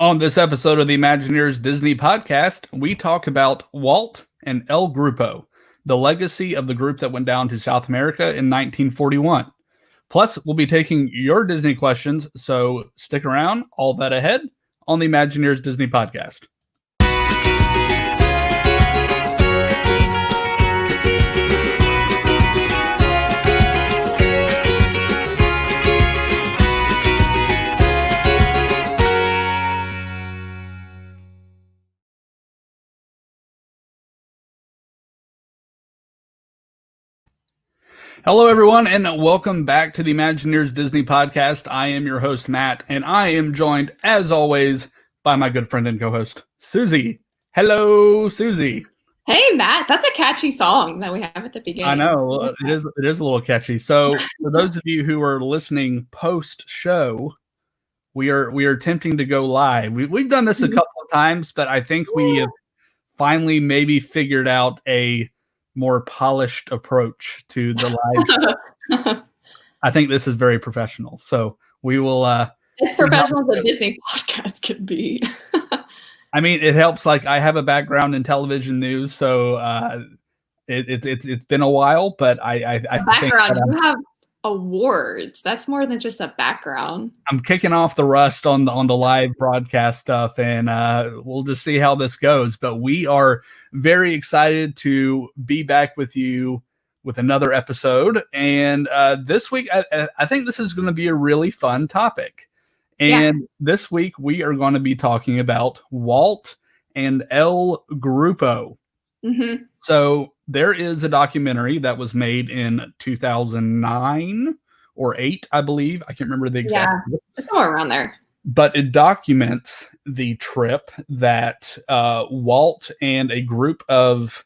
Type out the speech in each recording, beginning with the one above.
On this episode of the ImagineEars Disney podcast, we talk about Walt and El Grupo, the legacy of the group that went down to South America in 1941. Plus, we'll be taking your Disney questions, so stick around. All that ahead on the ImagineEars Disney podcast. Hello, everyone, and welcome back to the ImagineEars Disney podcast. I am your host, Matt, and I am joined, as always, by my good friend and co-host, Susie. Hello, Susie. Hey, Matt. That's a catchy song that we have at the beginning. I know. It is a little catchy. So for those of you who are listening post-show, we are attempting to go live. We've done this a couple of times, but I think we have finally maybe figured out a more polished approach to the live show. I think this is very professional. So we will as professional as a Disney podcast can be. I mean, it helps. Like, I have a background in television news, so it's been a while, but I background. You have awards. That's more than just a background. I'm kicking off the rust on the live broadcast stuff, and we'll just see how this goes. But we are very excited to be back with you with another episode. And this week, I think this is going to be a really fun topic. And this week, we are going to be talking about Walt and El Grupo. Mm-hmm. So there is a documentary that was made in 2009 or 8, I believe. I can't remember the exact. Yeah, it's somewhere around there. But it documents the trip that Walt and a group of,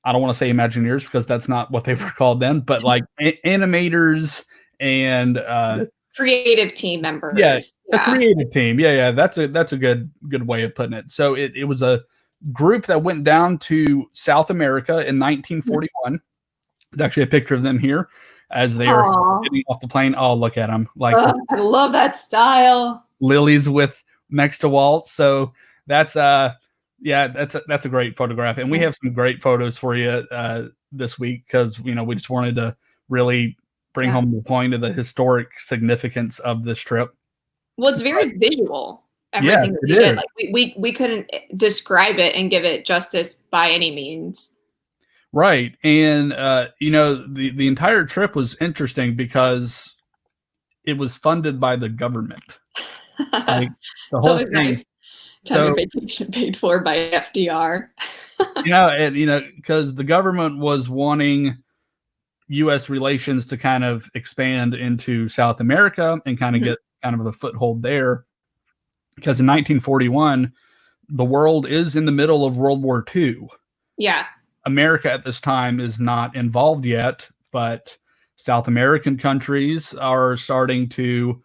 I don't want to say Imagineers because that's not what they were called then, but like animators and creative team members. Yeah, a creative team. Yeah. That's a good way of putting it. So it was a group that went down to South America in 1941. There's actually a picture of them here as they are getting off the plane. Oh, look at them! Like, I love that style. Lily's with next to Walt. So that's that's a great photograph, and we have some great photos for you this week because we just wanted to really bring home the point of the historic significance of this trip. Well, it's very visual. Everything that we did. Like we couldn't describe it and give it justice by any means. Right. And the entire trip was interesting because it was funded by the government. Like, the whole thing. Nice to have your vacation paid for by FDR. Because the government was wanting U.S. relations to kind of expand into South America and kind of get kind of a foothold there. Because in 1941, the world is in the middle of World War II. Yeah. America at this time is not involved yet, but South American countries are starting to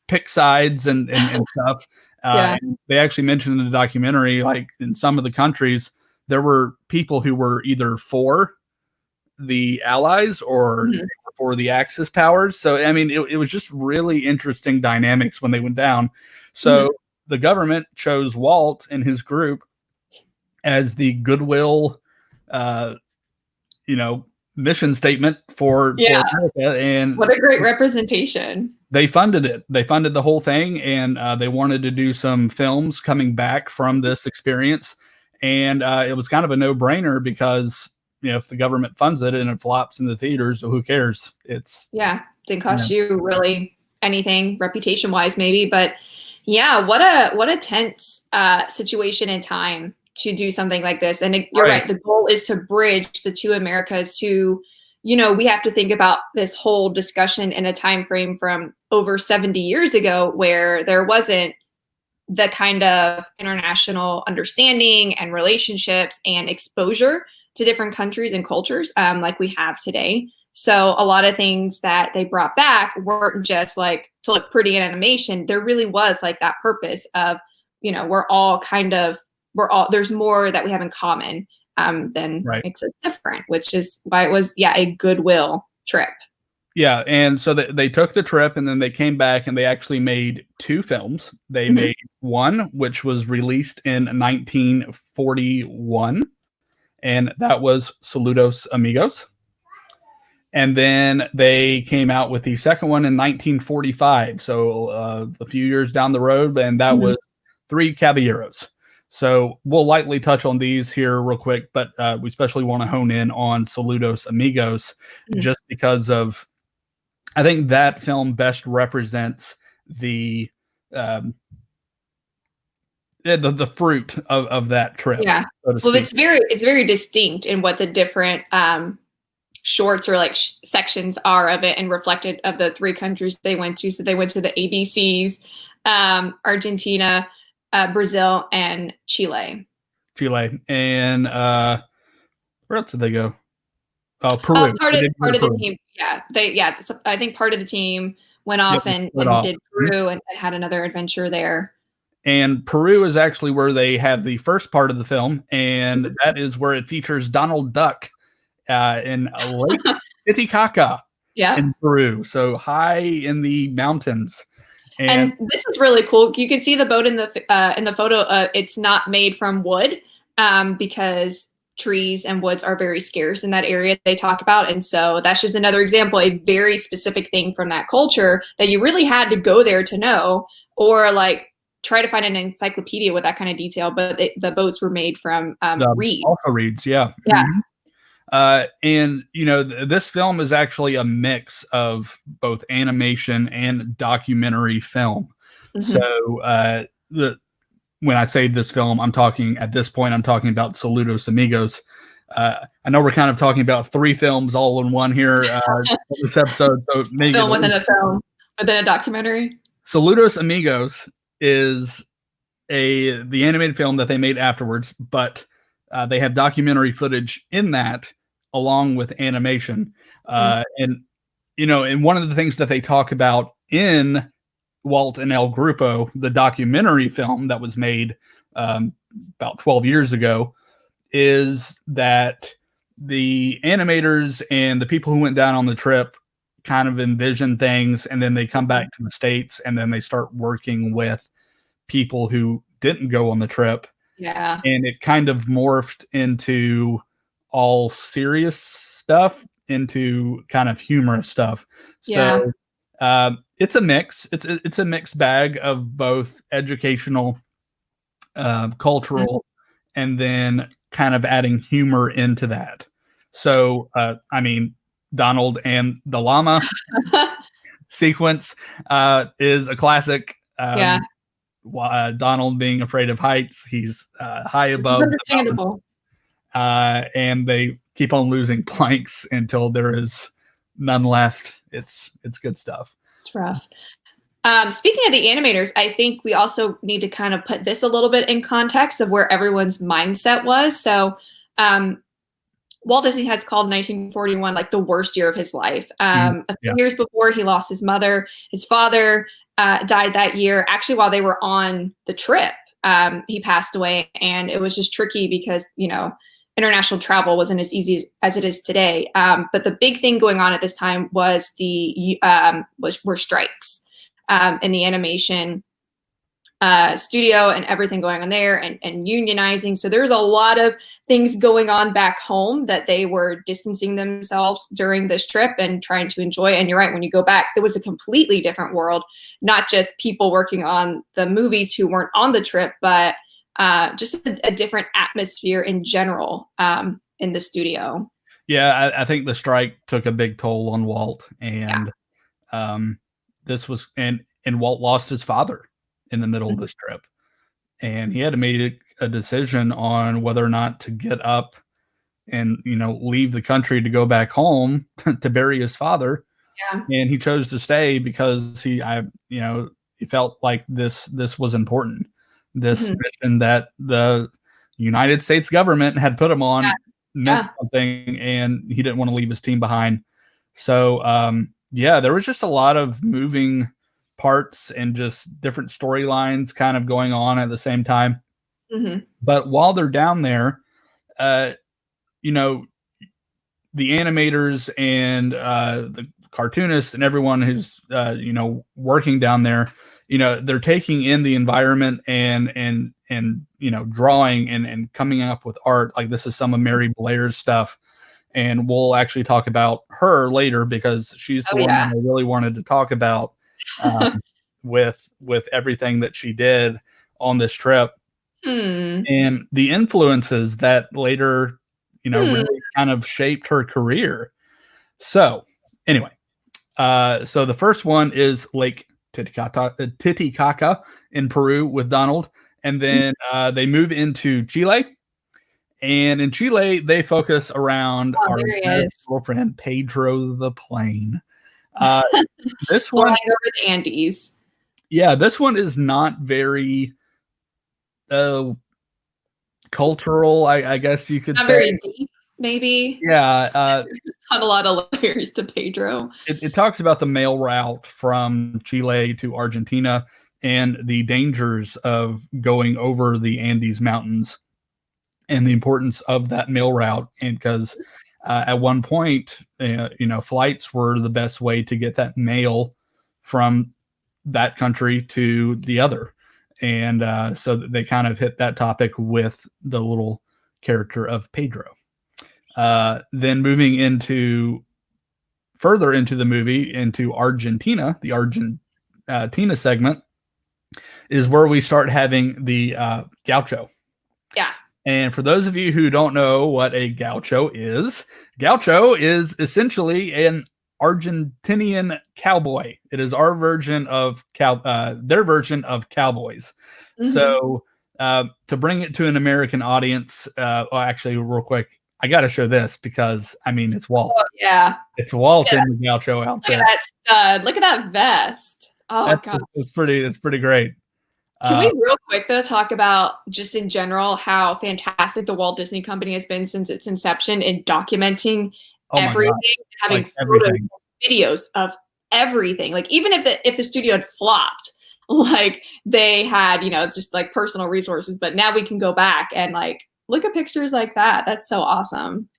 pick sides and stuff. And they actually mentioned in the documentary, like in some of the countries, there were people who were either for the Allies or for the Axis powers. So, I mean, it was just really interesting dynamics when they went down. So the government chose Walt and his group as the goodwill, mission statement for America. And what a great representation. They funded it. They funded the whole thing, and they wanted to do some films coming back from this experience. And it was kind of a no-brainer because if the government funds it and it flops in the theaters, so who cares? Didn't cost you really anything reputation wise, maybe, but what a tense situation in time to do something like this. And you're right. The goal is to bridge the two Americas to, we have to think about this whole discussion in a time frame from over 70 years ago where there wasn't the kind of international understanding and relationships and exposure to different countries and cultures like we have today. So a lot of things that they brought back weren't just like to look pretty in animation. There really was like that purpose of, there's more that we have in common than makes us different, which is why it was, a goodwill trip. Yeah, and so they took the trip, and then they came back, and they actually made 2 films. They made one, which was released in 1941, and that was Saludos Amigos. And then they came out with the second one in 1945, so a few years down the road, and that was Three Caballeros. So we'll lightly touch on these here real quick, but we especially want to hone in on Saludos Amigos just because of, I think that film best represents the the fruit of that trip. Yeah. So well, it's very distinct in what the different shorts or like sections are of it, and reflected of the 3 countries they went to. So they went to the ABCs, Argentina, Brazil, and Chile. And where else did they go? Oh, Peru. Part of the team. Yeah, so I think part of the team went off and did Peru and had another adventure there. And Peru is actually where they have the first part of the film, and that is where it features Donald Duck in Lake Titicaca in Peru, so high in the mountains. And this is really cool. You can see the boat in the photo. It's not made from wood because trees and woods are very scarce in that area they talk about. And so that's just another example, a very specific thing from that culture that you really had to go there to know, or like try to find an encyclopedia with that kind of detail. But the boats were made from reeds. Also reeds, yeah. Yeah. And you know, this film is actually a mix of both animation and documentary film. So when I say this film, I'm talking about Saludos Amigos. I know we're kind of talking about 3 films all in one here this episode. So film within a film, within a documentary. Saludos Amigos is the animated film that they made afterwards, but they have documentary footage in that along with animation. And you know, and one of the things that they talk about in Walt and El Grupo, the documentary film that was made about 12 years ago, is that the animators and the people who went down on the trip kind of envision things, and then they come back to the States, and then they start working with people who didn't go on the trip. Yeah. And it kind of morphed into all serious stuff into kind of humorous stuff. So it's a mix. It's a mixed bag of both educational, cultural, and then kind of adding humor into that. So, I mean, Donald and the llama sequence is a classic. Donald being afraid of heights, he's high above. It's understandable. And they keep on losing planks until there is none left. It's good stuff. It's rough. Speaking of the animators, I think we also need to kind of put this a little bit in context of where everyone's mindset was. So Walt Disney has called 1941 like the worst year of his life. A few years before, he lost his mother. His father died that year, actually while they were on the trip. He passed away, and it was just tricky because, you know, international travel wasn't as easy as it is today. But the big thing going on at this time was were strikes in the animation studio, and everything going on there, and unionizing. So there's a lot of things going on back home that they were distancing themselves during this trip and trying to enjoy. And you're right, when you go back, it was a completely different world, not just people working on the movies who weren't on the trip, but just a different atmosphere in general in the studio. Yeah, I think the strike took a big toll on Walt, and this was, and Walt lost his father in the middle of this trip, and he had to make a decision on whether or not to get up and, you know, leave the country to go back home to bury his father. And he chose to stay because he felt like this was important. This mission that the United States government had put him on meant something, and he didn't want to leave his team behind. So there was just a lot of moving parts and just different storylines kind of going on at the same time. But while they're down there, you know, the animators and the cartoonists and everyone who's working down there, they're taking in the environment and drawing and coming up with art. Like, this is some of Mary Blair's stuff, and we'll actually talk about her later because she's the one that I really wanted to talk about with everything that she did on this trip and the influences that later really kind of shaped her career. So anyway, so the first one is Lake Titicaca in Peru with Donald, and then they move into Chile, and in Chile they focus around our girlfriend Pedro the plane. This one flying over the Andes. Yeah, this one is not very cultural, I guess you could not say. Very deep, maybe. Yeah, not a lot of layers to Pedro. It talks about the mail route from Chile to Argentina and the dangers of going over the Andes Mountains and the importance of that mail route. And because at one point, flights were the best way to get that mail from that country to the other. And so they kind of hit that topic with the little character of Pedro. Then moving further into the movie, into Argentina, the Argentina segment is where we start having the gaucho. Yeah. And for those of you who don't know what a gaucho is essentially an Argentinian cowboy. It is our version of their version of cowboys. So to bring it to an American audience, actually, real quick, I got to show this because it's Walt. Oh, yeah, it's Walt in the gaucho outfit. Look at that vest. Oh god, it's pretty great. Can we real quick though talk about just in general how fantastic the Walt Disney Company has been since its inception in documenting everything, having photos, videos of everything. Like, even if the studio had flopped, like, they had just like personal resources, but now we can go back and like look at pictures like that. That's so awesome.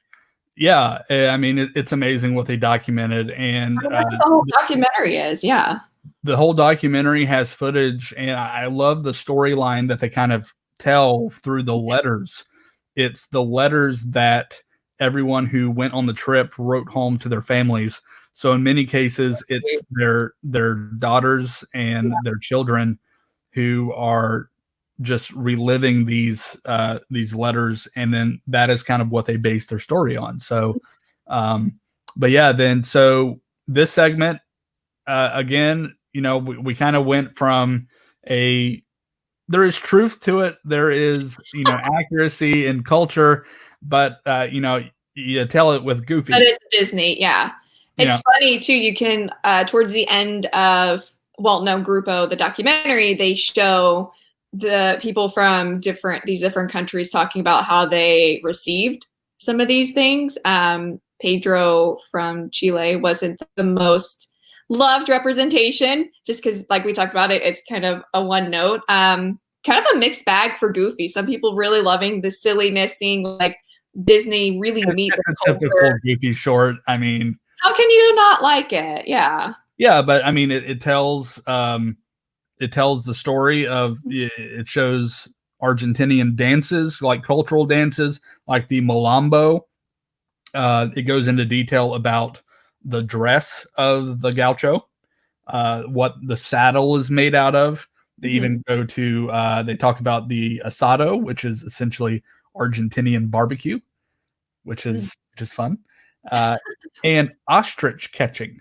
Yeah, it's amazing what they documented, and the whole documentary is. Yeah, the whole documentary has footage, and I love the storyline that they kind of tell through the letters. It's the letters that everyone who went on the trip wrote home to their families. So in many cases, it's their daughters and their children who are just reliving these letters, and then that is kind of what they base their story on. So, but yeah, then so this segment, again, we kind of went from there is truth to it, there is accuracy and culture, but you tell it with Goofy. But it's Disney, yeah. It's funny too. You can towards the end of Walt and El Grupo, the documentary, they show the people from these different countries talking about how they received some of these things. Pedro from Chile wasn't the most loved representation, just because, like we talked about, it's kind of a one note. Kind of a mixed bag for Goofy. Some people really loving the silliness, seeing like Disney really meet the typical Goofy short. How can you not like it? Yeah, but it tells the story of, it shows Argentinian dances, like cultural dances, like the Malambo. It goes into detail about the dress of the gaucho, what the saddle is made out of. They even go to, they talk about the asado, which is essentially Argentinian barbecue, which is fun, and ostrich catching.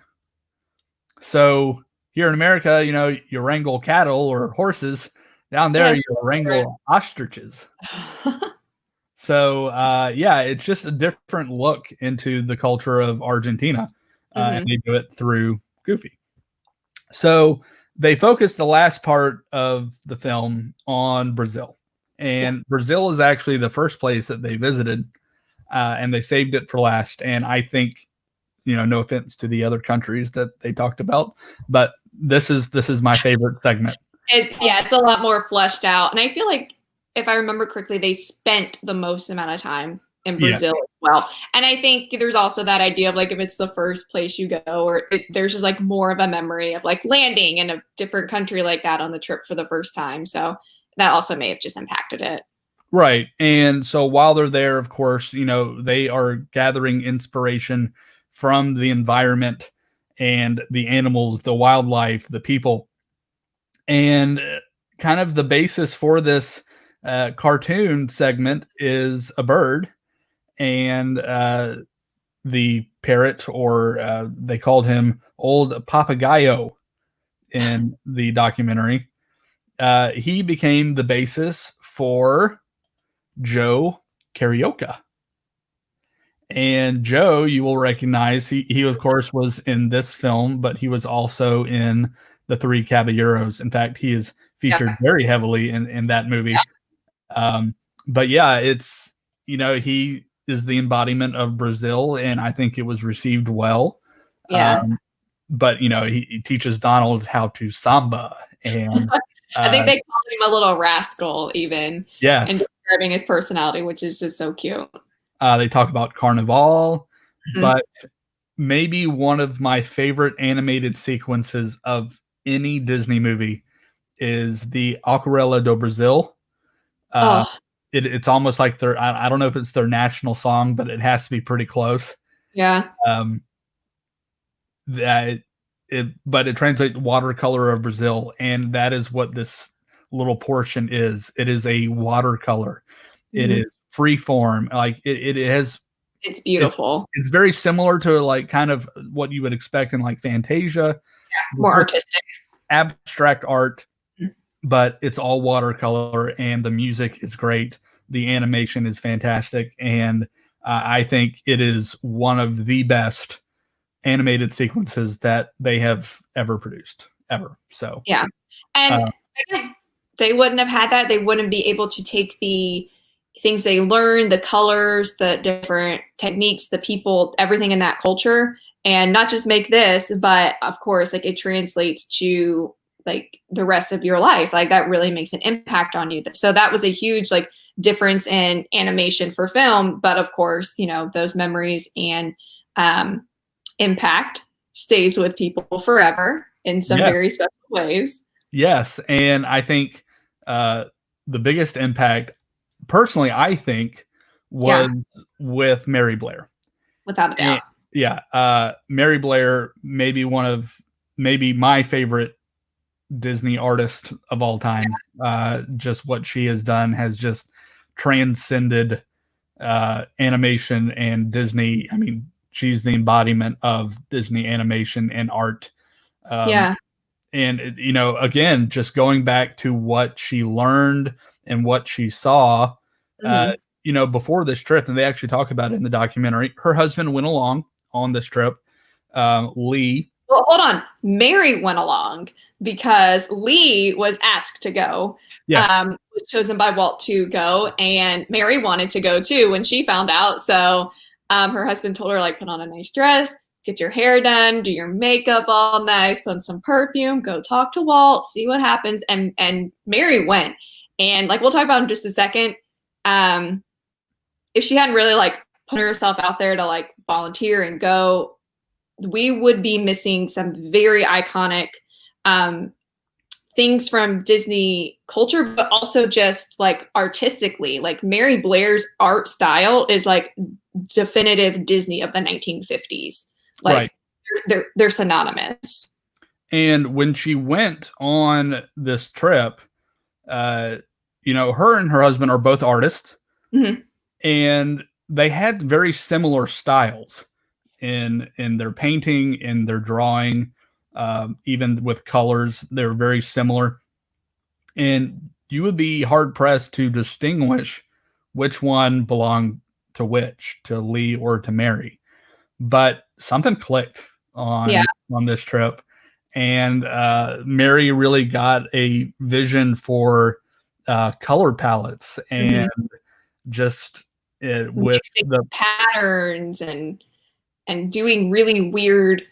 So here in America, you wrangle cattle or horses. Down there, you wrangle ostriches. So, it's just a different look into the culture of Argentina, and they do it through Goofy. So they focus the last part of the film on Brazil, and Brazil is actually the first place that they visited, and they saved it for last. And I think, no offense to the other countries that they talked about, but this is my favorite segment. It's a lot more fleshed out, and I feel like, if I remember correctly, they spent the most amount of time in Brazil as well. And I think there's also that idea of like, if it's the first place you go, or there's just like more of a memory of like landing in a different country like that on the trip for the first time. So that also may have just impacted it. Right. And so while they're there, of course, they are gathering inspiration from the environment and the animals, the wildlife, the people. And kind of the basis for this cartoon segment is a bird, and the parrot, or they called him Old Papagayo in the documentary. He became the basis for Joe Carioca. And Joe, you will recognize, he of course was in this film, but he was also in The Three Caballeros. In fact, he is featured very heavily in that movie. But yeah, it's, he is the embodiment of Brazil, and I think it was received well. But he teaches Donald how to samba, and I think they called him a little rascal even. Yes. And describing his personality, which is just so cute. They talk about Carnival, but maybe one of my favorite animated sequences of any Disney movie is the Aquarela do Brasil. It's almost like I don't know if it's their national song, but it has to be pretty close. Yeah. But it translates watercolor of Brazil, and that is what this little portion is. It is a watercolor. It is free form. Like it has. It's beautiful. It's very similar to like kind of what you would expect in like Fantasia. Yeah, more artistic, abstract art, but it's all watercolor, and the music is great. The animation is fantastic, and I think it is one of the best animated sequences that they have ever produced, ever. So yeah, and again, they wouldn't have had that. They wouldn't be able to take the things they learned, the colors, the different techniques, the people, everything in that culture, and not just make this, but of course, like it translates to like the rest of your life. Like that really makes an impact on you. So that was a huge like difference in animation for film. But of course, those memories and impact stays with people forever in some very special ways. Yes. And I think the biggest impact, personally, I think, was with Mary Blair. Without a doubt. And, Mary Blair, maybe my favorite Disney artist of all time. Just what she has done has just transcended animation and Disney. I mean, she's the embodiment of Disney animation and art. And, again, just going back to what she learned and what she saw, before this trip, and they actually talk about it in the documentary, her husband went along on this trip, Lee. Well, hold on. Mary went along because Lee was asked to go. Yes. Was chosen by Walt to go, and Mary wanted to go too when she found out. So her husband told her, like, put on a nice dress, get your hair done, do your makeup all nice, put on some perfume, go talk to Walt, see what happens. And Mary went. And like we'll talk about in just a second, if she hadn't really like put herself out there to like volunteer and go, we would be missing some very iconic things from Disney culture, but also just like artistically. Like Mary Blair's art style is like definitive Disney of the 1950s. Like they're synonymous. And when she went on this trip, her and her husband are both artists, and they had very similar styles in their painting, in their drawing, even with colors. They're very similar, and you would be hard pressed to distinguish which one belonged to which, to Lee or to Mary. But something clicked on this trip, and Mary really got a vision for color palettes and just with the patterns and doing really weird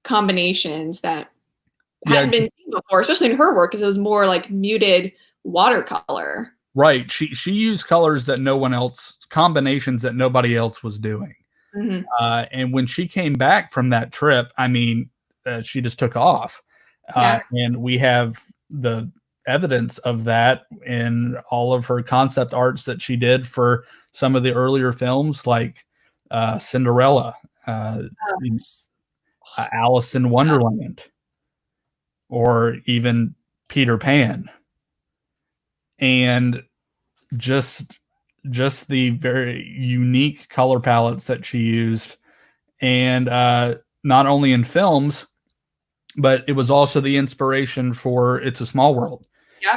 combinations that hadn't been seen before, especially in her work, because it was more like muted watercolor. Right. She used colors that no one else, combinations that nobody else was doing. Mm-hmm. And when she came back from that trip, I mean, she just took off. And we have the evidence of that in all of her concept arts that she did for some of the earlier films, like Cinderella, Alice in Wonderland, or even Peter Pan. And just the very unique color palettes that she used, and not only in films, but it was also the inspiration for It's a Small World.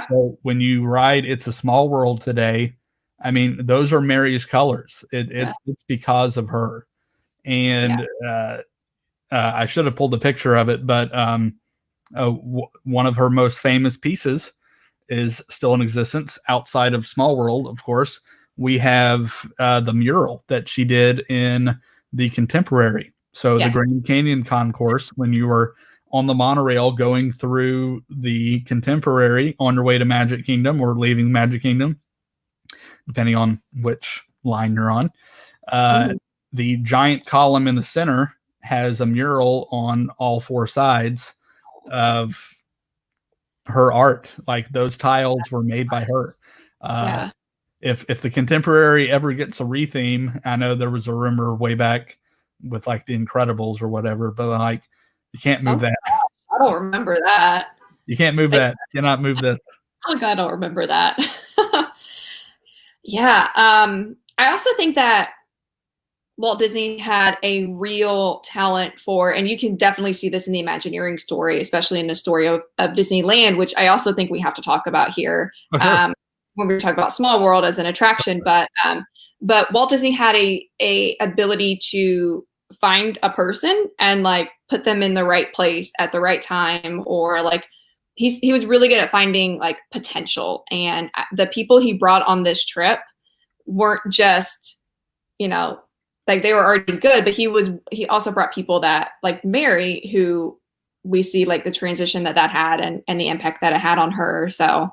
So when you ride It's a Small World today, I mean, those are Mary's colors. It's because of her. And I should have pulled a picture of it, but one of her most famous pieces is still in existence outside of Small World, of course. We have the mural that she did in the Contemporary. So the Grand Canyon Concourse, when you were on the monorail going through the Contemporary on your way to Magic Kingdom or leaving Magic Kingdom, depending on which line you're on, the giant column in the center has a mural on all four sides of her art. Like those tiles were made by her. If the Contemporary ever gets a retheme, I know there was a rumor way back with like the Incredibles or whatever, but like you can't move that. I don't remember that. You can't move that. You cannot move this. Oh, I don't remember that. I also think that Walt Disney had a real talent for, and you can definitely see this in the Imagineering story, especially in the story of Disneyland, which I also think we have to talk about here when we talk about Small World as an attraction. But Walt Disney had a ability to find a person and like put them in the right place at the right time, or like he was really good at finding like potential. And the people he brought on this trip weren't just, like they were already good, but he also brought people that like Mary, who we see like the transition that had and the impact that it had on her. So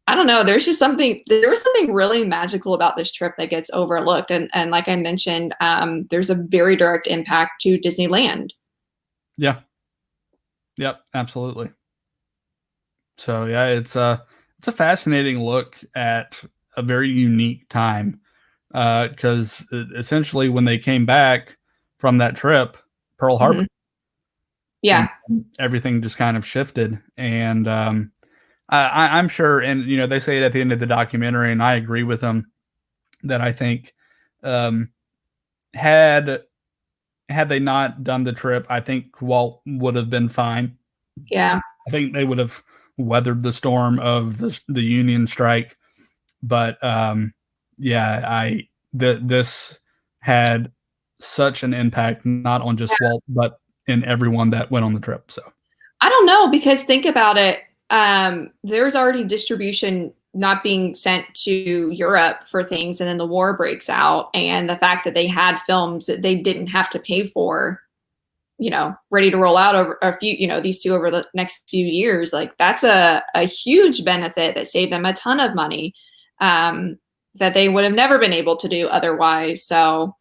I don't know, there was something really magical about this trip that gets overlooked. And like I mentioned, there's a very direct impact to Disneyland. Yeah. Yep, absolutely. So yeah, it's a fascinating look at a very unique time. Because essentially when they came back from that trip, Pearl Harbor, everything just kind of shifted. And I'm sure, and they say it at the end of the documentary, and I agree with them, that I think had they not done the trip, I think Walt would have been fine. I think they would have weathered the storm of the Union strike, but this had such an impact, not on just Walt, but in everyone that went on the trip. So I don't know, because think about it. There's already distribution not being sent to Europe for things, and then the war breaks out, and the fact that they had films that they didn't have to pay for, ready to roll out over a few, these two over the next few years, like that's a huge benefit that saved them a ton of money. That they would have never been able to do otherwise. So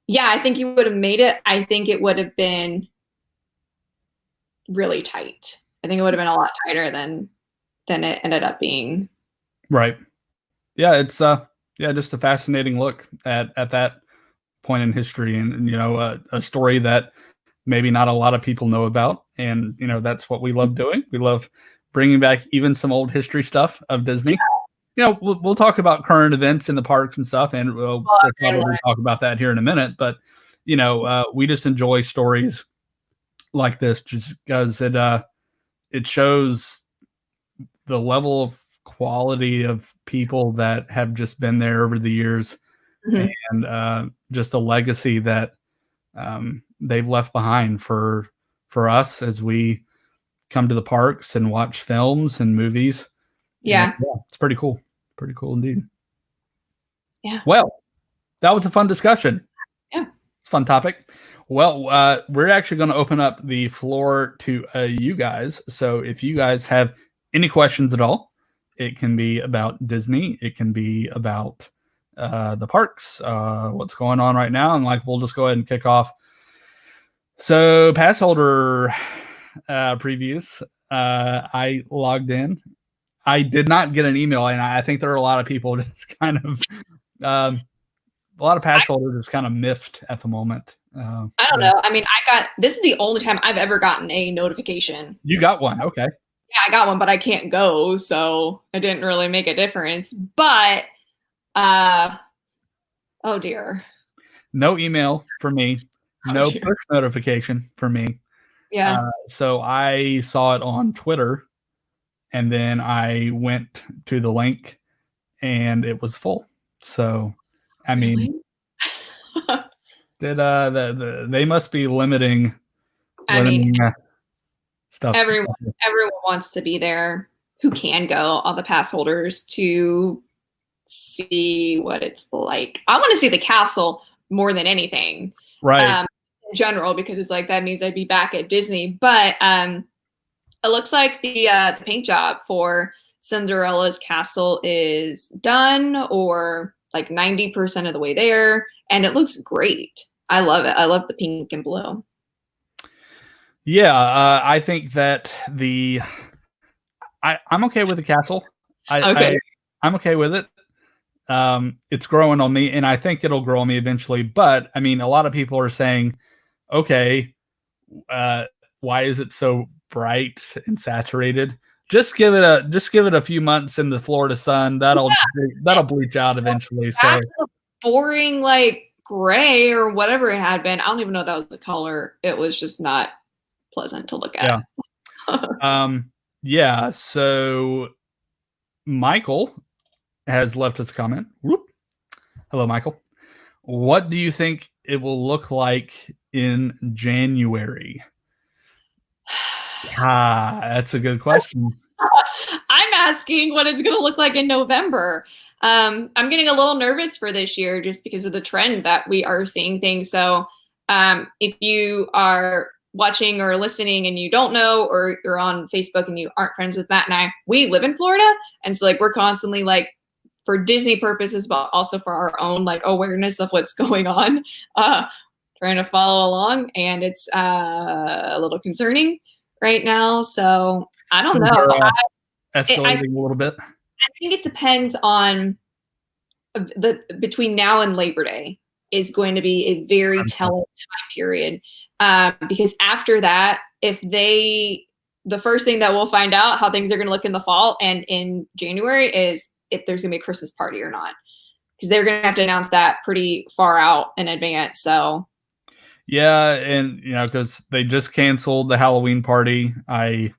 yeah, I think you would have made it. I think it would have been really tight. I think it would have been a lot tighter than it ended up being. Right. Yeah, it's just a fascinating look at that point in history, and a story that maybe not a lot of people know about. And that's what we love doing. We love bringing back even some old history stuff of Disney. We'll talk about current events in the parks and stuff, and we'll probably talk about that here in a minute. But we just enjoy stories like this just because it shows the level of quality of people that have just been there over the years, and just the legacy that they've left behind for us as we come to the parks and watch films and movies. Yeah, it's pretty cool. Pretty cool indeed. Yeah. Well, that was a fun discussion. Yeah. It's a fun topic. Well, we're actually going to open up the floor to you guys. So if you guys have any questions at all, It can be about Disney. It can be about the parks, what's going on right now. And like, we'll just go ahead and kick off. So pass holder previews. I logged in. I did not get an email, and I think there are a lot of people just kind of a lot of pass holders just kind of miffed at the moment. I don't know. I mean, this is the only time I've ever gotten a notification. You got one, okay? Yeah, I got one, but I can't go, so it didn't really make a difference. But oh dear. No email for me. No push notification for me. Yeah. So I saw it on Twitter, and then I went to the link, and it was full. So, I mean, they must be limiting stuff. Everyone wants to be there who can go, all the pass holders, to see what it's like. I want to see the castle more than anything. Right. In general, because it's like, that means I'd be back at Disney. But it looks like the paint job for Cinderella's castle is done, or like 90% of the way there, and it looks great. I love it. I love the pink and blue. Yeah, I think that I'm okay with the castle. I'm okay with it. It's growing on me, and I think it'll grow on me eventually. But I mean, a lot of people are saying, okay, why is it so bright and saturated? Just give it a few months in the Florida sun. That'll bleach out eventually. So boring, like gray or whatever it had been. I don't even know if that was the color. It was just not pleasant to look at. Yeah. So Michael has left us a comment. Whoop. Hello, Michael. What do you think it will look like in January? That's a good question. I'm asking what it's going to look like in November. I'm getting a little nervous for this year just because of the trend that we are seeing things. So if you are watching or listening and you don't know, or you're on Facebook and you aren't friends with Matt and I, we live in Florida. And so like, we're constantly, like, for Disney purposes, but also for our own like awareness of what's going on, trying to follow along. And it's a little concerning right now. So I don't know. Escalating a little bit. I think it depends on between now and Labor Day is going to be a very telling time period. Because after that, the first thing that we'll find out how things are going to look in the fall and in January is if there's going to be a Christmas party or not, because they're going to have to announce that pretty far out in advance. So, yeah. And, because they just canceled the Halloween party. I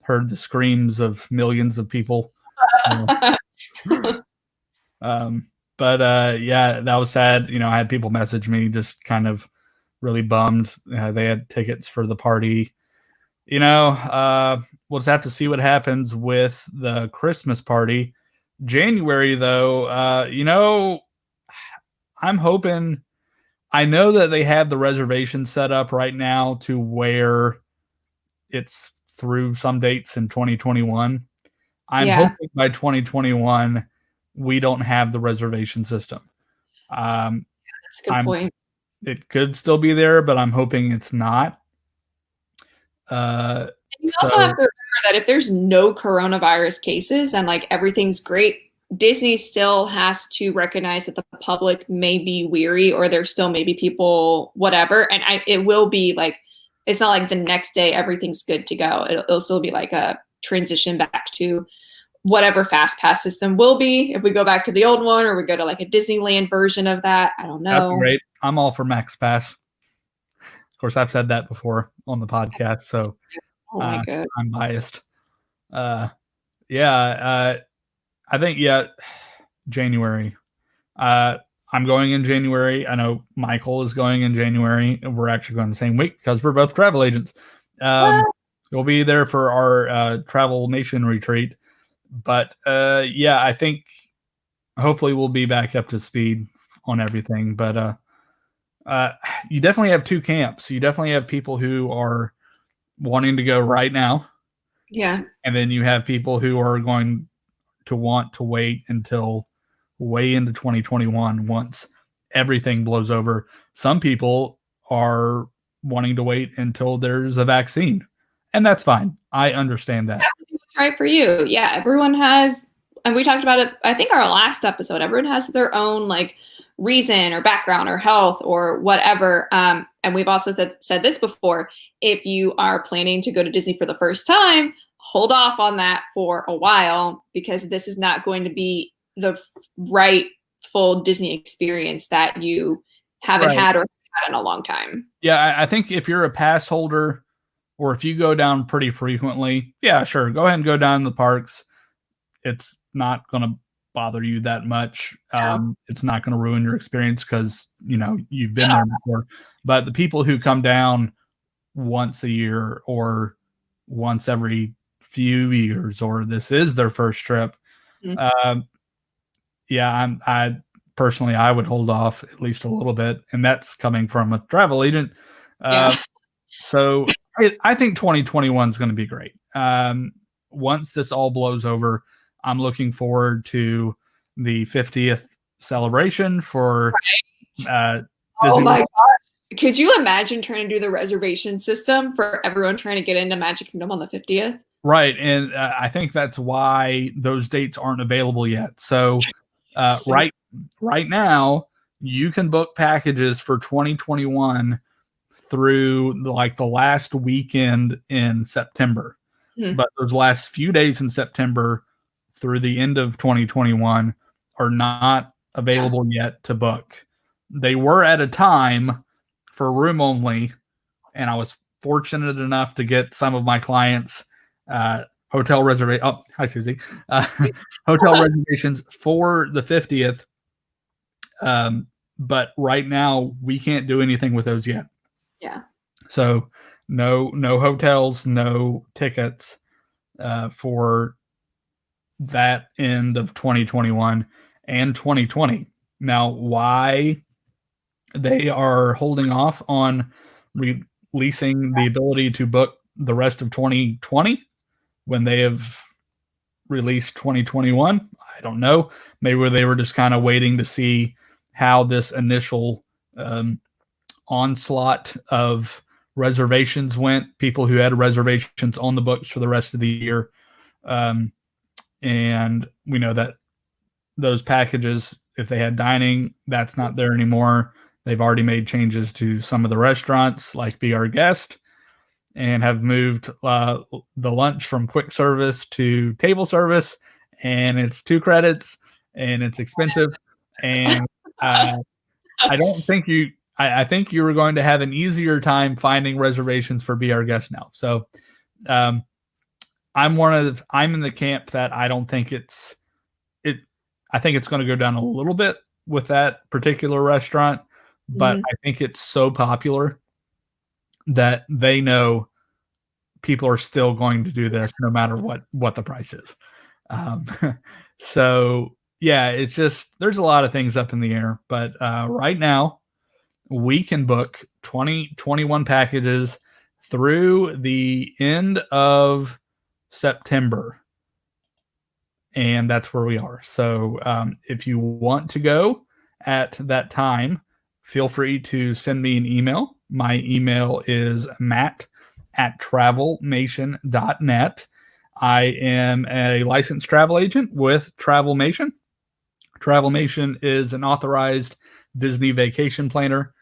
heard the screams of millions of people. But yeah, that was sad. I had people message me just kind of really bummed. They had tickets for the party. We'll just have to see what happens with the Christmas party. January, though, I'm hoping. I know that they have the reservation set up right now to where it's through some dates in 2021. I'm hoping by 2021 we don't have the reservation system. That's a good point. It could still be there, but I'm hoping it's not. You also have to remember that if there's no coronavirus cases and like everything's great, Disney still has to recognize that the public may be weary, or there still may be people, whatever. And it will be like, it's not like the next day everything's good to go. It'll still be like a transition back to whatever fast pass system will be. If we go back to the old one, or we go to like a Disneyland version of that, I don't know. That'd be great. I'm all for Max Pass. Of course, I've said that before on the podcast, so my God. I'm biased. I think January. I'm going in January. I know Michael is going in January. We're actually going the same week because we're both travel agents. We'll be there for our Travel Nation retreat. But I think hopefully we'll be back up to speed on everything. But you definitely have two camps. You definitely have people who are wanting to go right now. Yeah. And then you have people who are going to want to wait until way into 2021 once everything blows over. Some people are wanting to wait until there's a vaccine, and that's fine. I understand that. What's right for you. Yeah, everyone has, and we talked about it, I think our last episode, everyone has their own like reason or background or health or whatever. And we've also said this before, if you are planning to go to Disney for the first time, hold off on that for a while, because this is not going to be the right full Disney experience that you haven't had or had in a long time. Yeah, I think if you're a pass holder or if you go down pretty frequently, yeah, sure, go ahead and go down the parks. It's not going to bother you that much. It's not going to ruin your experience because, you know, you've been there before. But the people who come down once a year or once every few years, or this is their first trip, I personally, I would hold off at least a little bit, and that's coming from a travel agent. So I think 2021 is going to be great. Once this all blows over, I'm looking forward to the 50th celebration for Disney. Oh my gosh. Could you imagine trying to do the reservation system for everyone trying to get into Magic Kingdom on the 50th? Right. And I think that's why those dates aren't available yet. So right now, you can book packages for 2021 through the last weekend in September. But those last few days in September through the end of 2021 are not available yet to book. They were at a time for room only, and I was fortunate enough to get some of my clients hotel reservation. Oh, hi Susie. Hotel reservations for the 50th. But right now we can't do anything with those yet. Yeah. So no hotels, no tickets for that end of 2021 and 2020. Now, why they are holding off on releasing the ability to book the rest of 2020 when they have released 2021, I don't know. Maybe they were just kind of waiting to see how this initial onslaught of reservations went, people who had reservations on the books for the rest of the year. And we know that those packages, if they had dining, that's not there anymore. They've already made changes to some of the restaurants, like Be Our Guest, and have moved the lunch from quick service to table service. And it's 2 credits, and it's expensive. And I don't think I think you were going to have an easier time finding reservations for Be Our Guest now. So I'm in the camp that I don't think I think it's going to go down a little bit with that particular restaurant, but I think it's so popular that they know people are still going to do this no matter what the price is. So yeah, it's just, there's a lot of things up in the air, but right now we can book 2021 packages through the end of September. And that's where we are. So if you want to go at that time, feel free to send me an email. My email is matt@travelmation.net. I am a licensed travel agent with Travelmation. Travelmation is an authorized Disney vacation planner.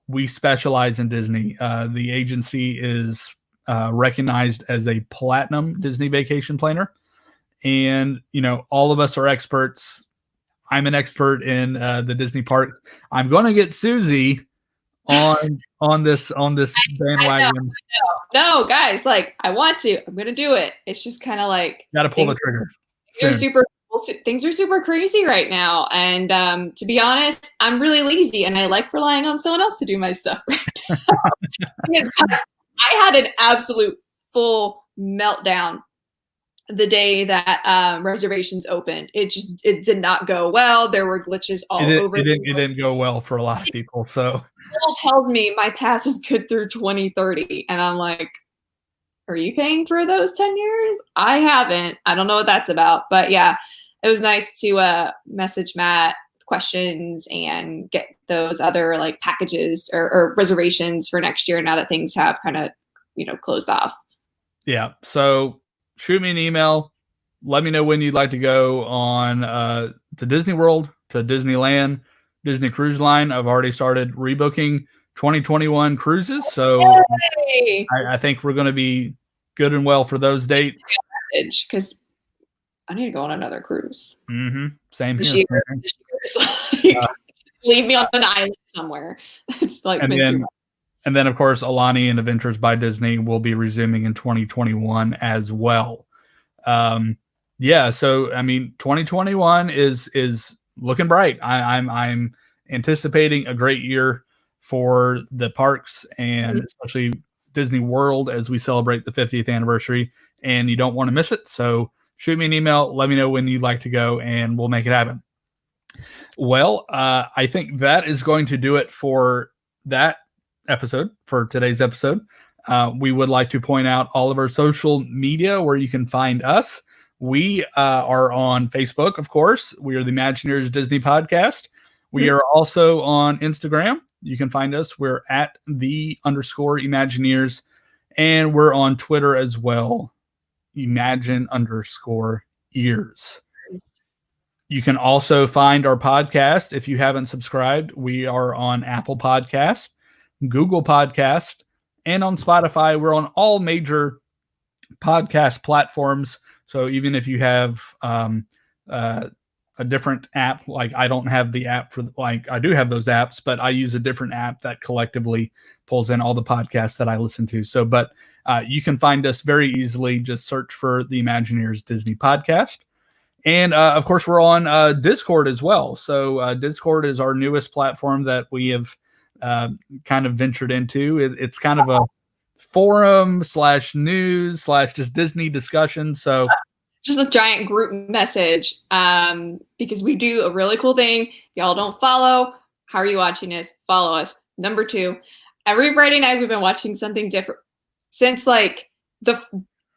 We specialize in Disney. The agency is recognized as a platinum Disney vacation planner. And, all of us are experts. I'm an expert in the Disney park. I'm going to get Susie on this bandwagon. No, guys, I want to. I'm going to do it. It's just kind of like, got to pull the trigger. Things are super crazy right now. And to be honest, I'm really lazy and I like relying on someone else to do my stuff right now. I had an absolute full meltdown the day that reservations opened. It did not go well. There were glitches all over. It didn't go well for a lot of people. So it tells me my pass is good through 2030. And I'm like, are you paying for those 10 years? I haven't. I don't know what that's about. But yeah, it was nice to message Matt questions and get those other like packages or reservations for next year now that things have kind of, closed off. Yeah. So shoot me an email. Let me know when you'd like to go on to Disney World, to Disneyland, Disney Cruise Line. I've already started rebooking 2021 cruises. So I think we're going to be good and well for those dates. Because I need to go on another cruise. Mm-hmm. Same here. Leave me on an island somewhere. It's like and then of course Alani and Adventures by Disney will be resuming in 2021 as well. Yeah, so I mean 2021 is looking bright. I'm anticipating a great year for the parks and especially Disney World as we celebrate the 50th anniversary, and you don't want to miss it. So shoot me an email, let me know when you'd like to go, and we'll make it happen. Well, I think that is going to do it for that episode, for today's episode. We would like to point out all of our social media where you can find us. We are on Facebook, of course. We are the ImagineEars Disney Podcast. We are also on Instagram. You can find us. We're at _ImagineEars. And we're on Twitter as well. Imagine_ears. You can also find our podcast. If you haven't subscribed, we are on Apple Podcast, Google Podcast, and on Spotify. We're on all major podcast platforms. So even if you have a different app, like I don't have the app for, like I do have those apps, but I use a different app that collectively pulls in all the podcasts that I listen to. So, but you can find us very easily. Just search for the ImagineEars Disney Podcast. And of course, we're on Discord as well. So Discord is our newest platform that we have kind of ventured into. It's kind of a forum / news / just Disney discussion. So just a giant group message because we do a really cool thing. Y'all don't follow. How are you watching this? Follow us. Number 2, every Friday night we've been watching something different since like the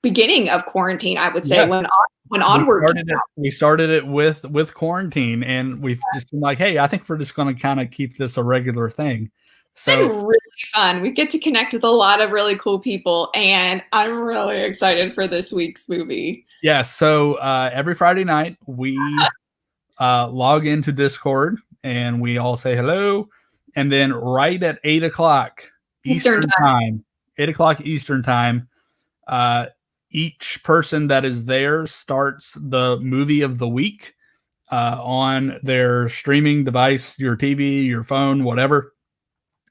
beginning of quarantine, I would say. Yeah. When Onward we started it with quarantine, and we've just been like, hey, I think we're just going to kind of keep this a regular thing. So it's been really fun. We get to connect with a lot of really cool people, and I'm really excited for this week's movie. Yeah, so every Friday night we log into Discord and we all say hello, and then right at 8 o'clock Eastern time, 8 o'clock Eastern time, each person that is there starts the movie of the week on their streaming device, your TV, your phone, whatever.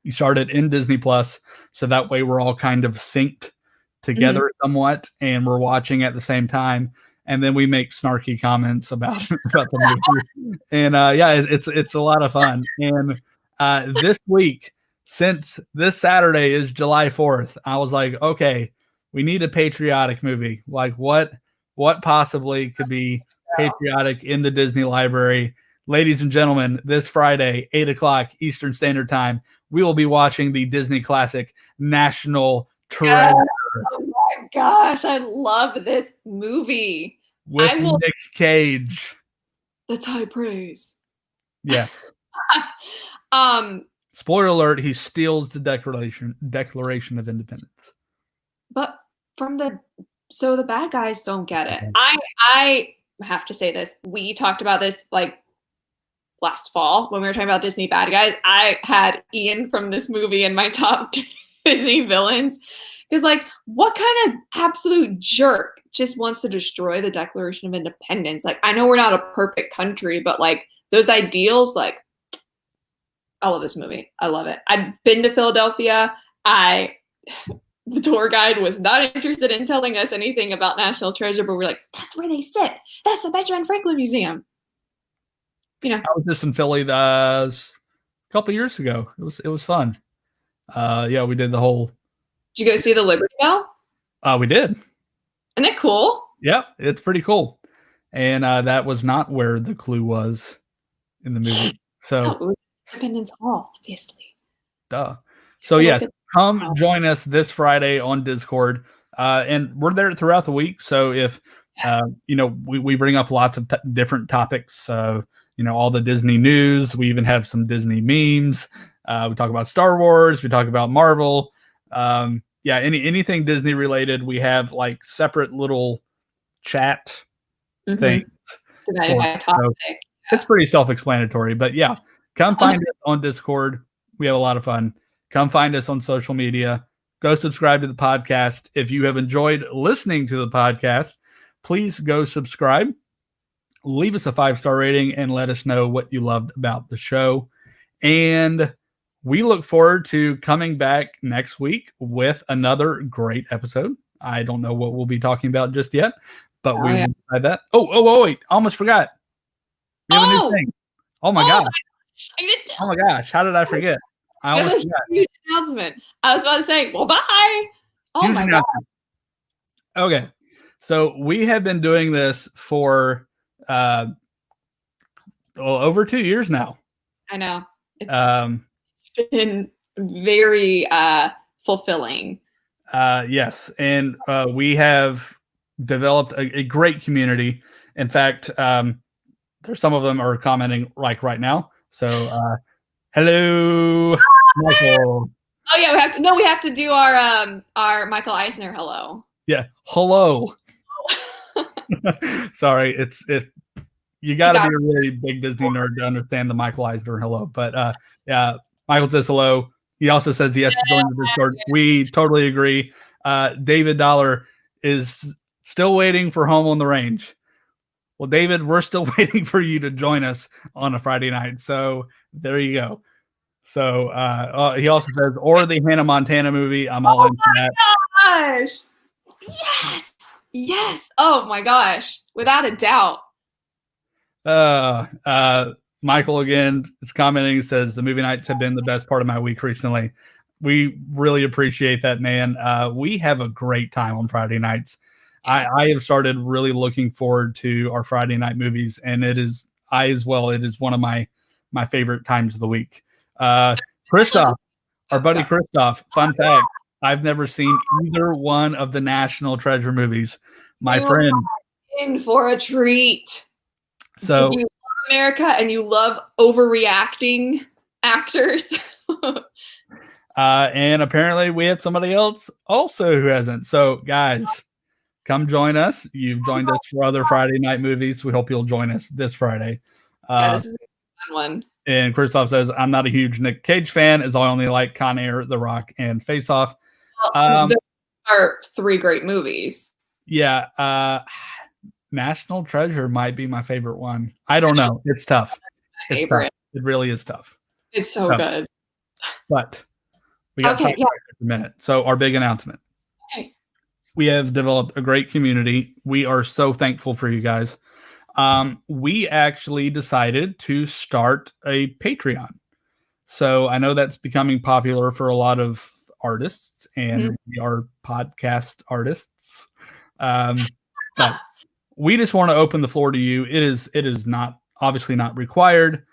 You start it in Disney Plus, so that way we're all kind of synced together somewhat, and we're watching at the same time. And then we make snarky comments about the movie. And yeah, it's a lot of fun. And this week, since this Saturday is July 4th, I was like, okay, we need a patriotic movie. Like what possibly could be patriotic in the Disney library? Ladies and gentlemen, this Friday, 8 o'clock Eastern Standard Time, we will be watching the Disney classic National Treasure. Oh my gosh, I love this movie. With Nick Cage. That's high praise. Yeah. Spoiler alert, he steals the Declaration of Independence. But so the bad guys don't get it. I have to say this. We talked about this like last fall when we were talking about Disney bad guys. I had Ian from this movie in my top Disney villains. Because like, what kind of absolute jerk just wants to destroy the Declaration of Independence? Like, I know we're not a perfect country, but like those ideals, like, I love this movie. I love it. I've been to Philadelphia. The tour guide was not interested in telling us anything about National Treasure, but we're like, that's where they sit. That's the Benjamin Franklin Museum. You know, I was just in Philly a couple years ago. It was fun. Yeah, we did the whole. Did you go see the Liberty Bell? We did. Isn't it cool? Yeah, it's pretty cool. And that was not where the clue was in the movie. So no, it was Independence Hall, obviously. Duh. So yes, come join us this Friday on Discord. And we're there throughout the week. So if, we bring up lots of different topics, all the Disney news, we even have some Disney memes. We talk about Star Wars, we talk about Marvel. Anything Disney related, we have like separate little chat things. So it's pretty self-explanatory, but yeah, come find us on Discord. We have a lot of fun. Come find us on social media. Go subscribe to the podcast. If you have enjoyed listening to the podcast, please go subscribe. Leave us a 5-star rating and let us know what you loved about the show. And we look forward to coming back next week with another great episode. I don't know what we'll be talking about just yet, but we will decide that. Oh, wait. Almost forgot. We have a new thing. Oh my gosh. Oh my gosh. How did I forget? I almost forgot. Huge announcement. I was about to say, well, bye. Oh my God. Okay. So we have been doing this for over 2 years now. I know. It's been very fulfilling. Yes. And we have developed a great community. In fact, there's some of them are commenting like right now. So hello, Michael. Oh yeah, we have to do our Michael Eisner hello. Yeah, hello. Sorry, you got to be a really big Disney nerd to understand the Michael Eisner hello. But yeah, Michael says hello. He also says yes to join the Discord. We totally agree. David Dollar is still waiting for Home on the Range. Well, David, we're still waiting for you to join us on a Friday night. So there you go. So he also says, or the Hannah Montana movie. I'm all in for that. Oh my gosh. Yes. Oh my gosh. Without a doubt. Michael again is commenting, says the movie nights have been the best part of my week recently. We really appreciate that, man. We have a great time on Friday nights. I have started really looking forward to our Friday night movies, and it is one of my favorite times of the week. Christoph, our buddy Christoph, fun fact, I've never seen either one of the National Treasure movies. My friend, in for a treat. So you love America and you love overreacting actors. And apparently we have somebody else also who hasn't. So guys, come join us. You've joined us for other Friday night movies. We hope you'll join us this Friday. This is a fun one. And Christoph says, I'm not a huge Nick Cage fan, as I only like Con Air, The Rock, and Face Off. Those are 3 great movies. Yeah. National Treasure might be my favorite one. I don't know. It's tough. It's tough. It really is tough. It's so good. But we got a minute. So our big announcement. Okay. We have developed a great community. We are so thankful for you guys. We actually decided to start a Patreon. So I know that's becoming popular for a lot of artists, and we are podcast artists. But we just want to open the floor to you. It is not obviously not required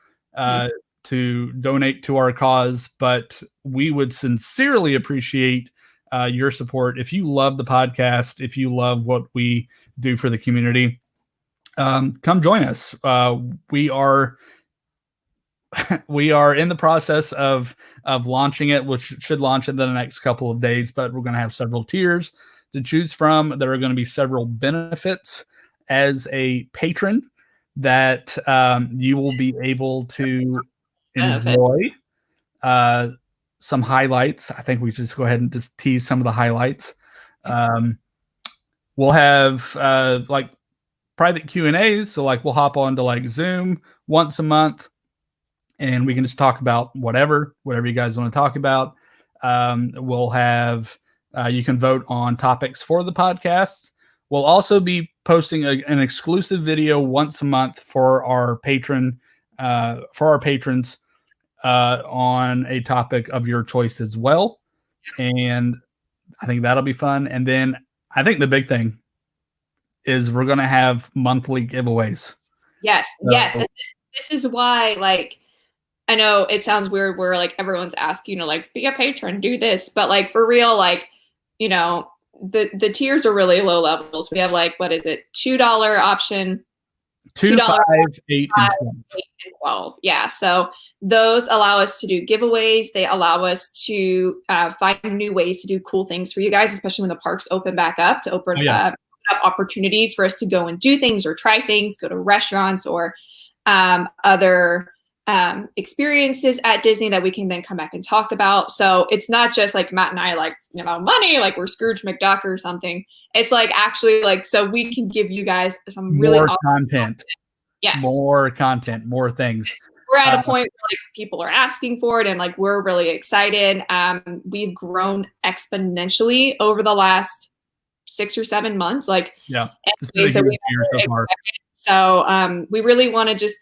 to donate to our cause, but we would sincerely appreciate your support. If you love the podcast, if you love what we do for the community, come join us. We are in the process of launching it, which should launch in the next couple of days, but we're going to have several tiers to choose from. There are going to be several benefits as a patron that you will be able to enjoy. Some highlights. I think we should just go ahead and just tease some of the highlights. We'll have like private Q&As. So like we'll hop on to like Zoom once a month and we can just talk about whatever you guys want to talk about. We'll have, you can vote on topics for the podcast. We'll also be posting an exclusive video once a month for our patrons on a topic of your choice as well. And I think that'll be fun. And then I think the big thing is we're going to have monthly giveaways. Yes. Yes. And this is why, like, I know it sounds weird where like everyone's asking, like, be a patron, do this, but like for real, like, the tiers are really low levels. We have like, what is it? $2 option, $2, $5, $8, and $12. Yeah. So those allow us to do giveaways. They allow us to find new ways to do cool things for you guys, especially when the parks open back up, to open up opportunities for us to go and do things or try things, go to restaurants or other experiences at Disney that we can then come back and talk about. So it's not just like Matt and I, like, you know, money, like we're Scrooge McDuck or something. It's like actually like, so we can give you guys some really more content. Yes. More content, more things. We're at a point where like people are asking for it and like we're really excited. We've grown exponentially over the last 6 or 7 months. Like, so we really want to just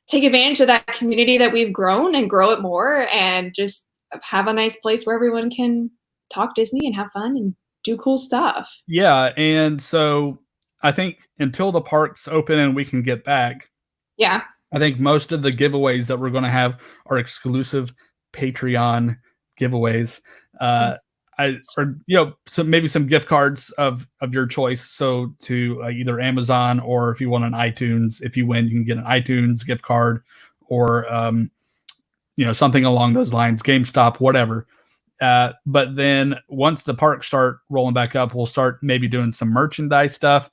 take advantage of that community that we've grown and grow it more and just have a nice place where everyone can talk Disney and have fun and do cool stuff. Yeah. And so I think until the parks open and we can get back. Yeah. I think most of the giveaways that we're going to have are exclusive Patreon giveaways. So maybe some gift cards of your choice. So to either Amazon, or if you want an iTunes, if you win, you can get an iTunes gift card, or something along those lines, GameStop, whatever. But then once the parks start rolling back up, we'll start maybe doing some merchandise stuff.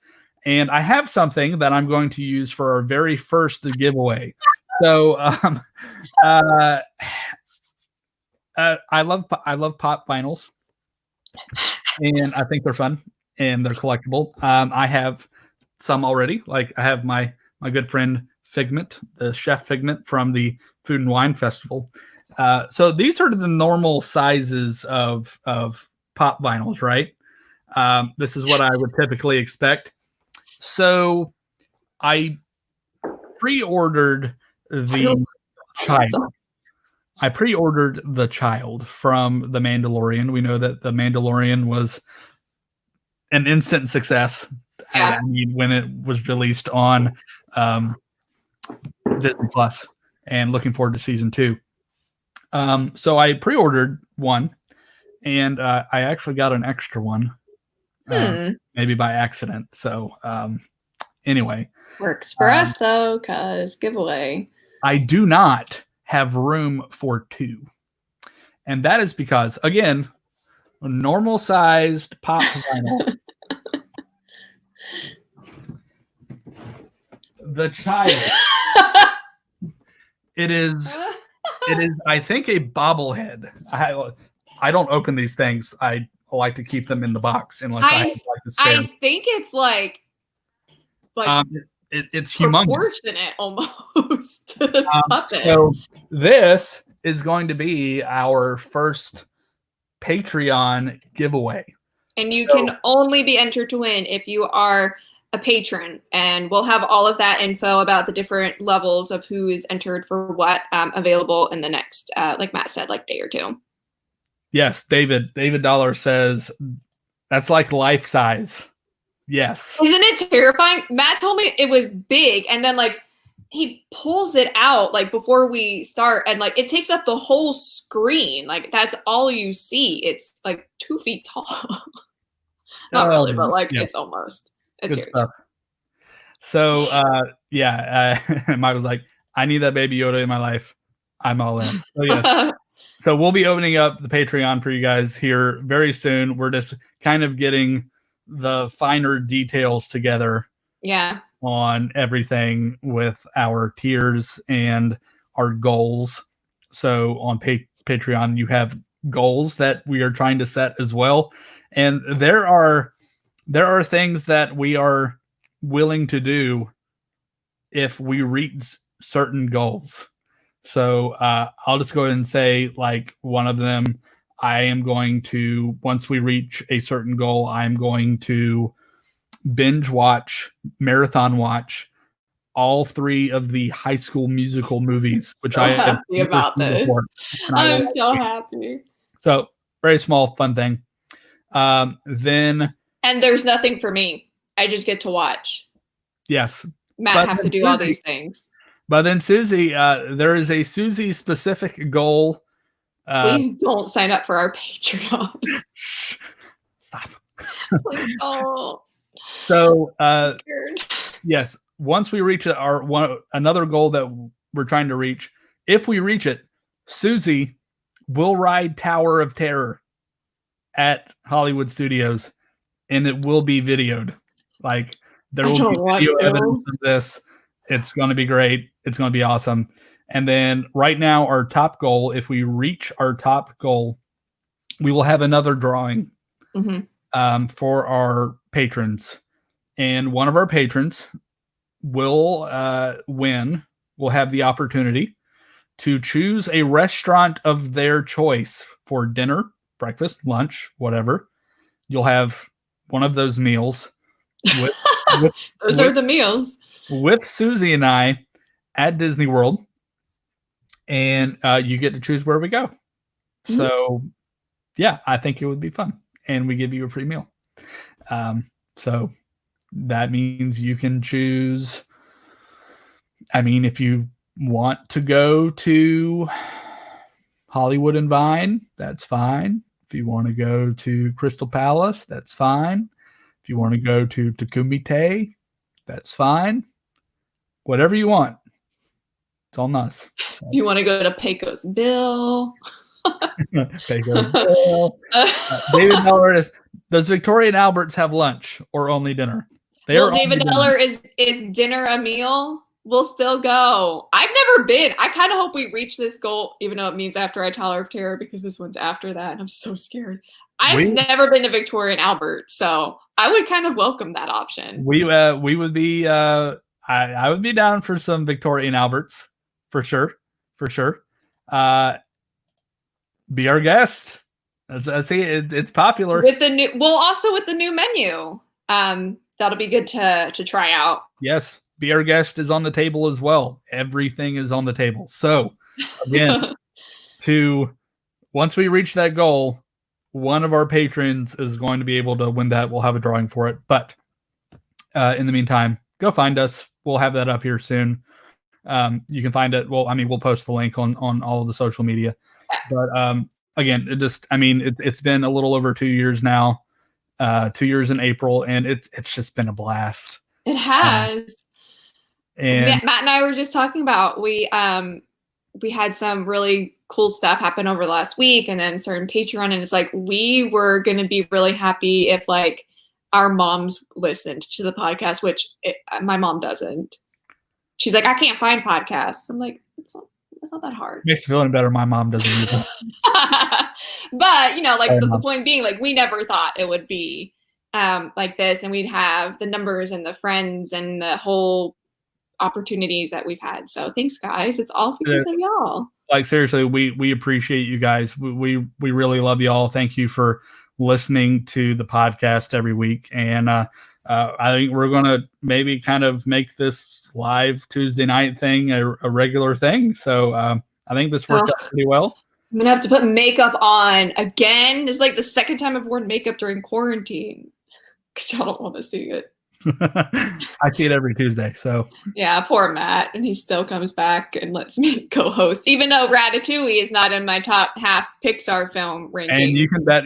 And I have something that I'm going to use for our very first giveaway. So I love pop vinyls. And I think they're fun and they're collectible. I have some already. Like I have my good friend Figment, the chef Figment from the Food and Wine Festival. So these are the normal sizes of pop vinyls, right? This is what I would typically expect. So I pre-ordered the child. I pre-ordered the child from The Mandalorian. We know that The Mandalorian was an instant success. I mean, when it was released on Disney Plus, and looking forward to season 2. So I pre-ordered one, and I actually got an extra one, maybe by accident. So anyway, works for us though, cause giveaway. I do not have room for 2. And that is because, again, a normal sized pop vinyl. The child. It is, I think, a bobblehead. I don't open these things. I like to keep them in the box unless I like to spare. I think it's like it's humongous. Proportionate almost to the puppet. So this is going to be our first Patreon giveaway. And you can only be entered to win if you are a patron. And we'll have all of that info about the different levels of who is entered for what available in the next, like Matt said, like day or 2. Yes, David Dollar says that's like life size. Yes. Isn't it terrifying? Matt told me it was big, and then like he pulls it out like before we start, and like it takes up the whole screen. Like that's all you see. It's like 2 feet tall. Not really, but like it's almost. It's good huge. Stuff. So Mike was like, I need that Baby Yoda in my life. I'm all in. So yes. So we'll be opening up the Patreon for you guys here very soon. We're just kind of getting the finer details together on everything with our tiers and our goals. So on Patreon, you have goals that we are trying to set as well. And there are things that we are willing to do if we reach certain goals. So I'll just go ahead and say, like, one of them, I am going to, once we reach a certain goal, I'm going to binge watch, marathon watch all 3 of the High School Musical movies, which I am happy about this. I'm so happy. So very small, fun thing. Then. And there's nothing for me. I just get to watch. Yes. Matt has to do all these things. But then Susie, there is a Susie specific goal. Please don't sign up for our Patreon. Stop. Please don't. So, I'm scared. yes, once we reach another goal that we're trying to reach, if we reach it, Susie will ride Tower of Terror at Hollywood Studios, and it will be videoed. Like, there will be video evidence of this. It's going to be great. It's going to be awesome. And then right now, our top goal, if we reach our top goal, we will have another drawing for our patrons. And one of our patrons will will have the opportunity to choose a restaurant of their choice for dinner, breakfast, lunch, whatever. You'll have one of those meals. Those are the meals. With Susie and I at Disney World. And you get to choose where we go. So, yeah, I think it would be fun. And we give you a free meal. So that means you can choose. I mean, if you want to go to Hollywood and Vine, that's fine. If you want to go to Crystal Palace, that's fine. If you want to go to Takumite, that's fine. Whatever you want. It's on us. So. If you want to go to Pecos Bill. Pecos Bill. David Miller does Victoria and Albert's have lunch or only dinner? David Miller is dinner a meal? We'll still go. I've never been. I kind of hope we reach this goal, even though it means after I Tower of Terror, because this one's after that. And I'm so scared. I've never been to Victoria and Albert, so I would kind of welcome that option. We would be. I would be down for some Victoria and Alberts for sure. Be our guest. I see it's popular with the new. Well, also with the new menu. That'll be good to try out. Yes. Be Our Guest is on the table as well. Everything is on the table. So again, once we reach that goal, one of our patrons is going to be able to win that. We'll have a drawing for it. But in the meantime, go find us. We'll have that up here soon. You can find it. Well, I mean, we'll post the link on all of the social media. But again, it's been a little over 2 years now. 2 years in April, and it's just been a blast. It has. And Matt and I were just talking about we had some really cool stuff happen over the last week, and then certain Patreon, and it's like we were going to be really happy if like our moms listened to the podcast, which my mom doesn't. She's like, I can't find podcasts. I'm like, it's not that hard. Makes me feeling better. My mom doesn't either. But like the point being, like we never thought it would be like this, and we'd have the numbers and the friends and the whole opportunities that we've had. So thanks, guys. It's all because of y'all. Like seriously, we appreciate you guys. We really love y'all. Thank you for listening to the podcast every week. And I think we're gonna maybe kind of make this live Tuesday night thing a regular thing. So I think this worked out pretty well. I'm gonna have to put makeup on again. This is like the second time I've worn makeup during quarantine because y'all don't want to see it. I see it every Tuesday. So yeah, poor Matt, and he still comes back and lets me co-host, even though Ratatouille is not in my top half Pixar film ranking. And you can bet,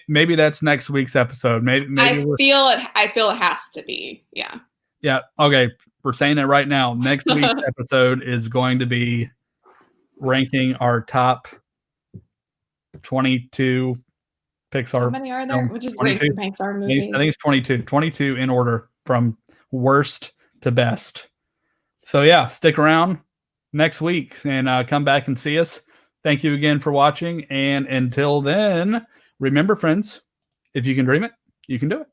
maybe that's next week's episode. Maybe I feel it has to be. Yeah. Yeah. Okay, we're saying it right now. Next week's episode is going to be ranking our top 22 Pixar. How many are there? Which is great for Pixar movies. I think it's 22. 22 in order from worst to best. So yeah, stick around next week and come back and see us. Thank you again for watching. And until then, remember, friends, if you can dream it, you can do it.